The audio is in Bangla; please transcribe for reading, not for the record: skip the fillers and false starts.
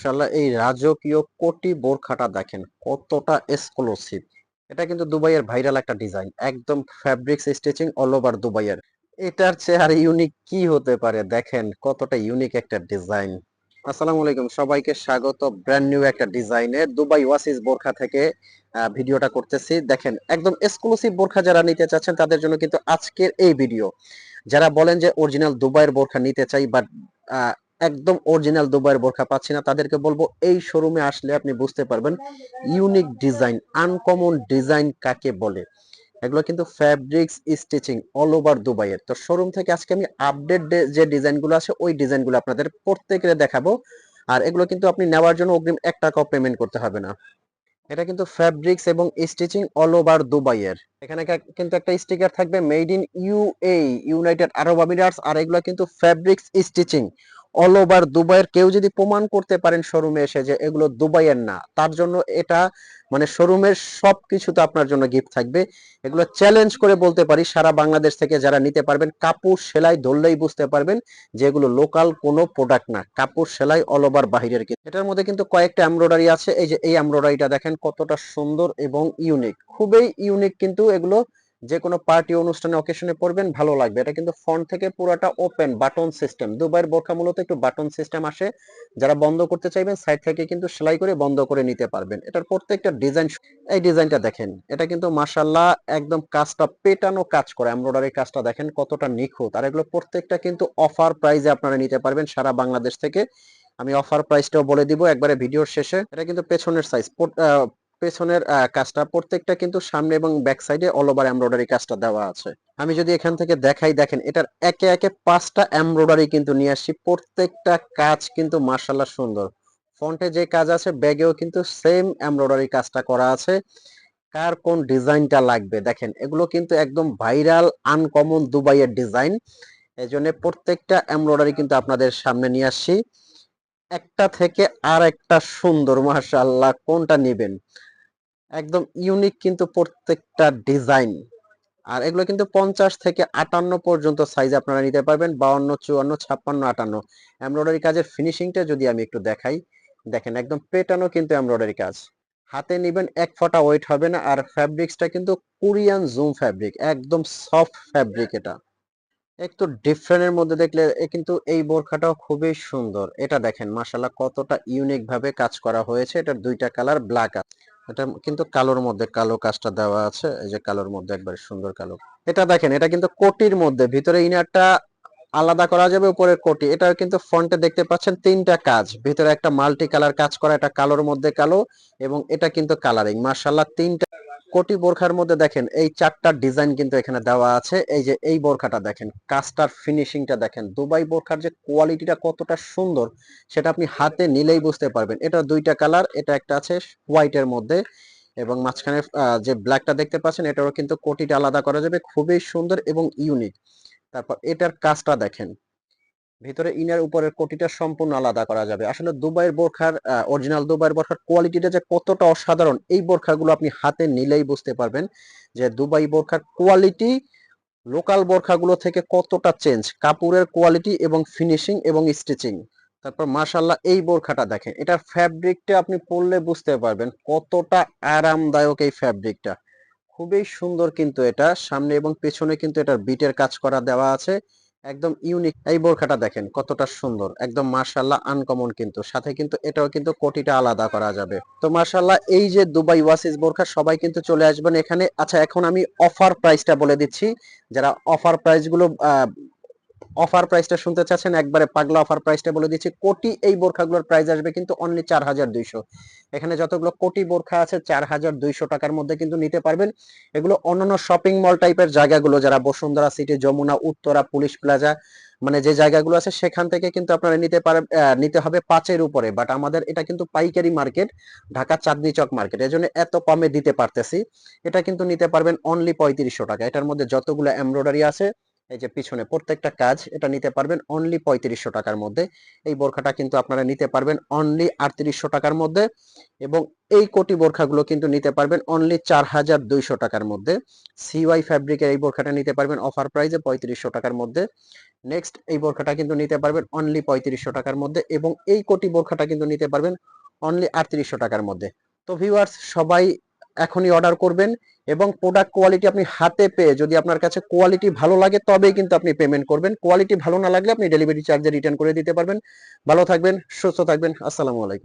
মাশাআল্লাহ, এই রাজকীয় কোটি বোরখাটা দেখেন কতটা এক্সক্লুসিভ। এটা কিন্তু দুবাইয়ের ভাইরাল একটা ডিজাইন, একদম ফ্যাব্রিক্স স্টিচিং অল ওভার দুবাইয়ের। এটার চেয়ে আর ইউনিক কি হতে পারে, দেখেন কতটা ইউনিক একটা ডিজাইন। আসসালামু আলাইকুম, সবাইকে স্বাগত ব্র্যান্ড নিউ একটা ডিজাইনে দুবাই ওয়াসিস বোরখা থেকে ভিডিওটা করতেছি। দেখেন একদম এক্সক্লুসিভ বোরখা যারা নিতে চাচ্ছেন তাদের জন্য কিন্তু আজকের এই ভিডিও। যারা বলেন যে অরিজিনাল দুবাইয়ের বোরখা নিতে চাই বাট একদম অরিজিনাল দুবাইয়ের বোরখা পাচ্ছি না, তাদেরকে বলবো এই শোরুমে আসলে আপনি বুঝতে পারবেন ইউনিক ডিজাইন, আনকমন ডিজাইন কাকে বলে। এগুলো কিন্তু ফ্যাব্রিক্স স্টিচিং অল ওভার দুবাইয়ের। তো শোরুম থেকে আজকে আমি আপডেট যে ডিজাইনগুলো আছে ওই ডিজাইনগুলো আপনাদের প্রত্যেকের দেখাবো। আর এগুলো কিন্তু আপনি নেওয়ার জন্য অগ্রিম 1 টাকাও পেমেন্ট করতে হবে না। এটা কিন্তু ফ্যাব্রিক্স এবং স্টিচিং অল ওভার দুবাইয়ের। এখানে কিন্তু একটা স্টিকার থাকবে made in UAE, United Arab Emirates. আর এগুলো কিন্তু ফ্যাব্রিক্স স্টিচিং অল ওভার দুবাইয়ের। কেউ যদি প্রমাণ করতে পারেন শোরুমে এসে যে এগুলো দুবাইয়ের না, তার জন্য এটা মানে শোরুমের সবকিছু তো আপনার জন্য গিফট থাকবে। এগুলো চ্যালেঞ্জ করে বলতে পারি সারা বাংলাদেশ থেকে যারা নিতে পারবেন, কাপড় সেলাই ধরলেই বুঝতে পারবেন যে এগুলো লোকাল কোনো প্রোডাক্ট না, কাপড় সেলাই অল ওভার বাহিরের। এটার মধ্যে কিন্তু কয়েকটা এমব্রয়ডারি আছে। এই যে এই এমব্রয়ডারিটা দেখেন কতটা সুন্দর এবং ইউনিক, খুবই ইউনিক। কিন্তু এগুলো যে কোনো পার্টি অনুষ্ঠানে অকেশনে পরবেন ভালো লাগবে। এটা কিন্তু ফ্রন্ট থেকে পুরোটা ওপেন বাটন সিস্টেম। দুবাইয়ের বোরখা মূলত একটু বাটন সিস্টেম আসে, যারা বন্ধ করতে চাইবেন সাইড থেকে কিন্তু সেলাই করে বন্ধ করে নিতে পারবেন। এটার প্রত্যেকটা ডিজাইন, এই ডিজাইনটা দেখেন, এটা কিন্তু মাশাআল্লাহ একদম কাজটা পেটানো কাজ করা, এমব্রয়ডারি কাজটা দেখেন কতটা নিখুঁত। আর এগুলো প্রত্যেকটা কিন্তু অফার প্রাইজে আপনারা নিতে পারবেন সারা বাংলাদেশ থেকে। আমি অফার প্রাইসটাও বলে দিব একবারে ভিডিওর শেষে। এটা কিন্তু পেছনের সাইজ, পেছনের কাজটা প্রত্যেকটা কিন্তু সামনে এবং ব্যাক সাইডে অল ওভার এমব্রয়ডারি কাজটা দেওয়া আছে। আমি যদি এখান থেকে দেখাই, দেখেন এটার একে একে 5টা এমব্রয়ডারি কিন্তু নিয়ে আসি। প্রত্যেকটা কাজ কিন্তু মাশাআল্লাহ সুন্দর। ফ্রন্টে যে কাজ আছে ব্যাগেও কিন্তু সেম এমব্রয়ডারি কাজটা করা আছে। কার কোন ডিজাইনটা লাগবে দেখেন, এগুলো কিন্তু একদম ভাইরাল আনকমন দুবাইয়ের ডিজাইন। এজন্য প্রত্যেকটা এমব্রয়ডারি কিন্তু আপনাদের সামনে নিয়ে আসছি। একটা থেকে আর একটা সুন্দর, মাশাআল্লাহ কোনটা নেবেন, একদম ইউনিক কিন্তু প্রত্যেকটা ডিজাইন। আর এগুলো কিন্তু 50 থেকে 58 পর্যন্ত সাইজ আপনারা নিতে পারবেন, 52, 54, 56, 58। এমব্রয়ডারি কাজের ফিনিশিংটা যদি আমি একটু দেখাই, দেখেন একদম পেটানো কিন্তু এমব্রয়ডারি কাজ। হাতে নিবেন এক ফোঁটা ওয়েট হবে না। আর ফ্যাব্রিক্সটা কিন্তু কোরিয়ান জুম ফ্যাব্রিক, একদম সফট ফ্যাব্রিক। এটা একটু ডিফারেন্টের মধ্যে দেখলে কিন্তু এই বোরখাটাও খুবই সুন্দর। এটা দেখেন মাশাআল্লাহ কতটা ইউনিক ভাবে কাজ করা হয়েছে। এটার দুইটা কালার ব্ল্যাক আছে, এটা কিন্তু কালোর মধ্যে কালো কাজটা দেওয়া আছে। এই যে কালোর মধ্যে একবারে সুন্দর কালো। এটা দেখেন, এটা কিন্তু কোটির মধ্যে, ভিতরে ইনারটা আলাদা করা যাবে, উপরের কোটি। এটা কিন্তু ফ্রন্টে দেখতে পাচ্ছেন 3টা কাজ, ভিতরে একটা মাল্টি কালার কাজ করা, এটা কালোর মধ্যে কালো এবং এটা কিন্তু কালারিং। মাশাআল্লাহ 3টা কোটি বোরখার মধ্যে দেখেন এই 4টা ডিজাইন কিন্তু এখানে দেওয়া আছে। এই যে এই বোরখাটা দেখেন, কাজটার ফিনিশিংটা দেখেন, দুবাই বোরখার যে কোয়ালিটিটা কতটা সুন্দর সেটা আপনি হাতে নিলেই বুঝতে পারবেন। এটা দুইটা কালার, এটা একটা আছে হোয়াইটের মধ্যে এবং মাঝখানে যে ব্ল্যাকটা দেখতে পাচ্ছেন এটারও কিন্তু কোটিটা আলাদা করা যাবে, খুবই সুন্দর এবং ইউনিক। তারপর এটার কাজটা দেখেন, ভিতরে ইনার উপরের কোটিটা সম্পূর্ণ আলাদা করা যাবে। আসলে দুবাইয়ের বোরখার অরিজিনাল দুবাইয়ের বোরখার কোয়ালিটিটা যে কতটা অসাধারণ, এই বোরখাগুলো আপনি হাতে নিলেই বুঝতে পারবেন যে দুবাই বোরখার কোয়ালিটি লোকাল বোরখাগুলো থেকে কতটা চেঞ্জ, কাপড়ের কোয়ালিটি এবং ফিনিশিং এবং স্টিচিং। তারপর মাশাআল্লাহ এই বোরখাটা দেখেন, এটার ফ্যাব্রিকটা আপনি পরলে বুঝতে পারবেন কতটা আরামদায়ক এই ফ্যাব্রিকটা। খুবই সুন্দর কিন্তু এটা, সামনে এবং পেছনে কিন্তু এটার বিটের কাজ করা দেওয়া আছে, একদম ইউনিক। এই বোরখাটা দেখেন কতটা সুন্দর, একদম মাশাআল্লাহ আনকমন। কিন্তু সাথে কিন্তু এটাও কিন্তু কোটিটা আলাদা করা যাবে। তো মাশাআল্লাহ এই যে দুবাই ওয়াসিস বোরখা, সবাই কিন্তু চলে আসবেন এখানে। আচ্ছা এখন আমি অফার প্রাইসটা বলে দিচ্ছি। যারা অফার প্রাইস গুলো অফার প্রাইসটা শুনতে চাচ্ছেন, একবারে পাগলা অফার প্রাইসটা বলে দিচ্ছি। কোটি এই বোরখাগুলোর প্রাইস আসবে কিন্তু অনলি 4200। এখানে যতগুলো কোটি বোরখা আছে 4200 টাকার মধ্যে কিন্তু নিতে পারবেন। এগুলো অন্যান্য শপিং মল টাইপের জায়গাগুলো, যারা Bashundhara city, Jamuna, Uttara, police plaza, মানে যে জায়গাগুলো আছে সেখান থেকে কিন্তু আপনারা নিতে পারেন, নিতে হবে 5-এর উপরে। বাট আমাদের এটা কিন্তু পাইকারি মার্কেট, ঢাকা চাঁদনি চক মার্কেট, এজন্য এত কমে দিতে পারতেছি। এটা কিন্তু নিতে পারবেন অনলি 3500 টাকা। এটার মধ্যে যতগুলো এমব্রয়ডারি আছে, এই যে পিছনে প্রত্যেকটা কাজ, এটা নিতে পারবেন অনলি 3500 টাকার মধ্যে। এই বোরখাটা কিন্তু আপনারা নিতে পারবেন অনলি 3800 টাকার মধ্যে। এবং এই কোটি বোরখাগুলো কিন্তু নিতে পারবেন অনলি 4200 টাকার মধ্যে। সিওয়াই ফ্যাব্রিকের এই বোরখাটা নিতে পারবেন অফার প্রাইসে 3500 টাকার মধ্যে। নেক্সট এই বোরখাটা কিন্তু নিতে পারবেন অনলি 3500 টাকার মধ্যে, এবং এই কোটি বোরখাটা কিন্তু নিতে পারবেন অনলি 3800 টাকার মধ্যে। তো ভিউয়ার্স, সবাই এখনই অর্ডার করবেন, এবং প্রোডাক্ট কোয়ালিটি আপনি হাতে পেয়ে যদি আপনার কাছে কোয়ালিটি ভালো লাগে তবেই কিন্তু আপনি পেমেন্ট করবেন। কোয়ালিটি ভালো না লাগলে আপনি ডেলিভারি চার্জে রিটার্ন করে দিতে পারবেন। ভালো থাকবেন, সুস্থ থাকবেন। আসসালামু আলাইকুম।